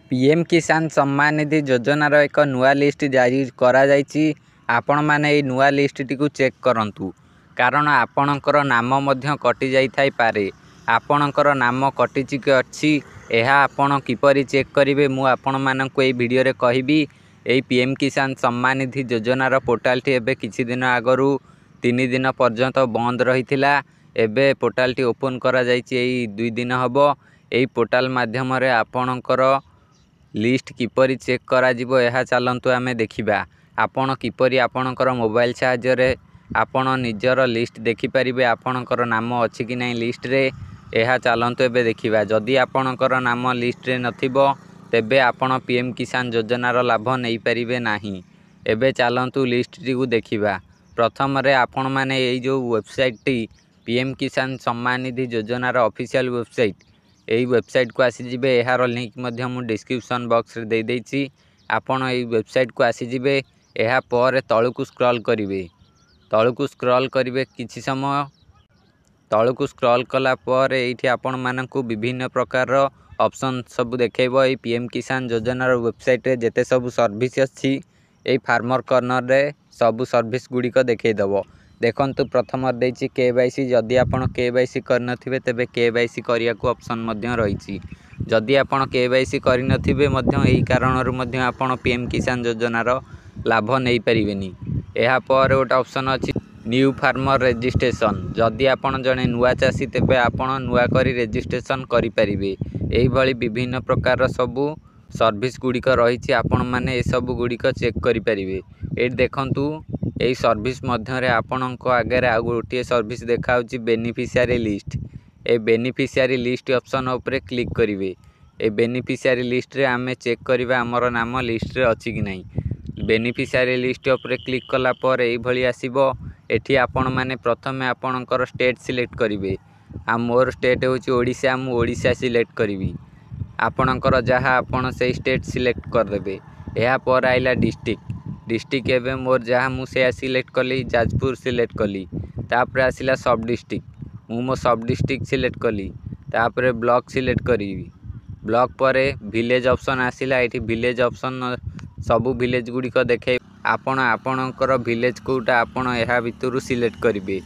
PM किसान सम्मान निधि योजनार एक नुआ लिस्ट जारी करा आपण मैंने ये नुआ लिस्ट टी चेक करूँ कारण आपणकर नाम कटि जाई पारे आपणकर नाम कटि कि अच्छी यह आपण किपरि चेक करेंगे मु आपण मानक ये वीडियो रे कहबी। यही पीएम किसान सम्मान निधि योजनार पोर्टाल टी एबे किछि दिन आगरू 3 दिन पर्यंत बंद रही एबे पोर्टाल टी ओपन करा जायछि एई 2 दिन हबो। एई पोर्टाल माध्यम रे आपणकर लिस्ट किपरि चेक करा जिवो यह चलतु आमे देखिबा। आपण किपरि आपणकर मोबाइल साहाय्य आपण निजर लिस्ट देखिपारे आपणकर नाम अच्छी कि नहीं लिस्ट रे यह चलतु एबे देखिबा। जदि आपणकर नाम लिस्ट रे नथिबो तेबे आपण पीएम किसान योजनार लाभ नहीं पारिबे नाही। एबे चलतु लिस्ट टी को देखिबा। प्रथम रे आपण माने एई जो वेबसाइट टी पीएम किसान सम्मान निधि योजनार ऑफिशियल वेबसाइट यही वेबसाइट को आसीजे यार लिंक मु डिस्क्रिप्शन बॉक्स रे दे देछि। आपण एई वेबसाइट को आसीजे या पर तळकु स्क्रॉल करिवे किछि समय तळकु स्क्रॉल कला पर एठी आपण मानकु विभिन्न प्रकार ऑप्शन सब देखैबो। एई पीएम किसान योजनार वेबसाइट रे जेते सब सर्विस अछि एई फार्मर कॉर्नर रे सब सर्विस गुडी को देखै दबो। देखंतु प्रथम देछि केवाईसी जदि आपण केवाईसी करनथिबे तेबे केवाईसी करिया को ऑप्शन मध्य रहिछि। जदि आपण केवाईसी करनथिबे मध्य एही कारणरु मध्य आपण पीएम किसान योजनार लाभ नहीं पारिबेनी। एहा पर गोटे ऑप्शन अछि न्यू फार्मर रजिस्ट्रेशन जदि आपण जने नुआ चासी तेबे आपण नुआ करी रजिस्ट्रेशन करि परिबे। एही भली विभिन्न प्रकार सबु सर्विस गुडी को रहिछि आपण माने ए सब गुडी को चेक करि परिबे। एठी देखंतु एही सर्विस मध्य रे आपणक आगे आ गोटे सर्विस देखाउछि बेनिफिशियरी लिस्ट। ए बेनिफिशियरी लिस्ट ऑप्शन उपरे क्लिक करिवे। ए बेनिफिशियरी लिस्ट रे आमे चेक करिवा हमर नाम लिस्ट रे अछि कि नहीं। बेनिफिशियरी लिस्ट उपरे क्लिक कला पर एही भली आसीबो। एठी आपण माने प्रथमे आपणकर स्टेट सिलेक्ट करिवे। आ मोर स्टेट होछि ओडिशा मु ओडिशा सिलेक्ट करिवी। आपणकर जहा आपण से स्टेट सिलेक्ट कर देबे। एहा पर आइला डिस्ट्रिक्ट एबे मोर जहा मु से सिलेक्ट कली जाजपुर सिलेक्ट कली। तापर आसिला सब डिस्ट्रिक्ट मु मो सब डिस्ट्रिक्ट सिलेक्ट कली। तापर ब्लॉक सिलेक्ट करिवी। ब्लॉक पर विलेज ऑप्शन आसिला। एठी विलेज ऑप्शन सबु विलेज गुडी को देखे आपण आपणकर विलेज कोटा आपण एहा भितरु सिलेक्ट करिवे।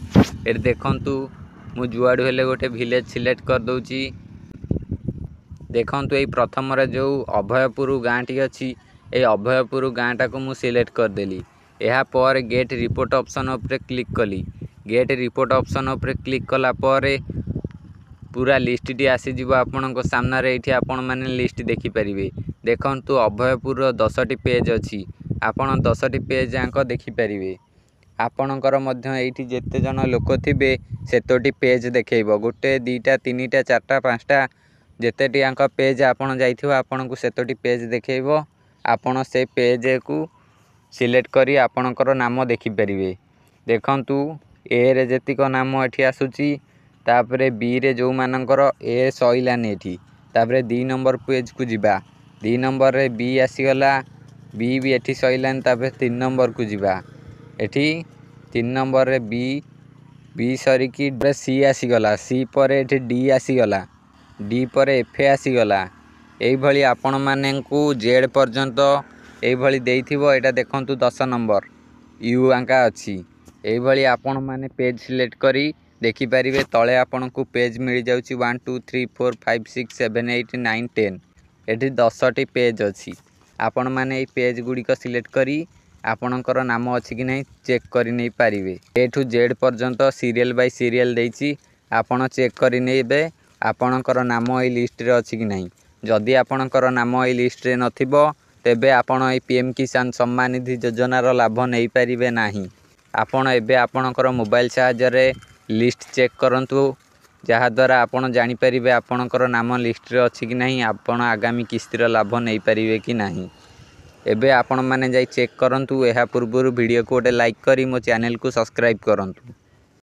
ए देखंतु मु जुआडू हेले गोटे विलेज सिलेक्ट कर दउची। देखंतु एई प्रथम रे जो अभयपुर गाँटी अछि ए अभयपुर गाँटा को मु सिलेक्ट कर देली। एहा पर गेट रिपोर्ट ऑप्शन उपरे क्लिक कली। गेट रिपोर्ट ऑप्शन उपरे क्लिक कला पर पूरा लिस्ट टी आसी जिवो आपणक सामने रे। एठी आपण माने लिस्ट देखि परिबे। देखंतु अभयपुर 10 टी पेज अछि आपण 10 टी पेज आंक देखि परिबे। आपणकर मध्य एठी जेते जन लोक थिबे सेतोटी पेज देखैबो। गोटे 2टा 3टा 4टा 5टा जेतेटी आंक पेज आपण जाइथिबो आपण को सेतोटी पेज देखैबो। आपण से पेज को सिलेक्ट करी आपणकर नाम देखि परिबे। देखंतु ए रे जेतिक नाम एठी आसुची तापरे बी रे जो मानकर ए सइलानी एठी तापरे 2 नंबर पेज को जिबा। 2 नंबर रे बी आसी गला बी भी एठी सइलानी तापरे 3 नंबर को जिबा। एठी 3 नंबर रे बी सरी की सी आसी गला। सी पर एठी डी आसी गला। डी पर एफ आसी गला। एई भली आपण माने को जेड पर्यंत एई भली देइथिबो। एटा देखंतु 10 नंबर यू आंका अछि। एई भली आपण माने पेज सिलेक्ट करी देखि परिबे। तळे आपण को पेज मिल जाउची 1 2 3 4 5 6 7 8 9 10 एठी 10 टी पेज अछि। आपण माने एई पेज गुडी को सिलेक्ट करी आपणकर नाम अछि कि नहीं चेक करि नै पारिबे। ए टू जेड पर्यंत सीरियल बाय सीरियल देइची आपण चेक करि नेबे आपणकर नाम एई लिस्ट रे अछि कि नहीं। जदि आपणकर नाम एई लिस्ट रे नथिबो तेबे आपण एई पीएम किसान सम्मान निधि योजनार लाभ नै पारिबे नाही। आपण एबे आपणकर मोबाइल साहाय्य रे लिस्ट चेक करंतु जहा द्वारा आपण जानि परिबे आपणकर नाम लिस्ट रे अछि कि नहीं आपण आगामी किस्तिर लाभ नै पारिबे कि नहीं। एबे आपण माने जाई चेक करंतु। एहा पूर्वरु वीडियो को गोटे लाइक करी मो चैनल को सब्सक्राइब करंतु।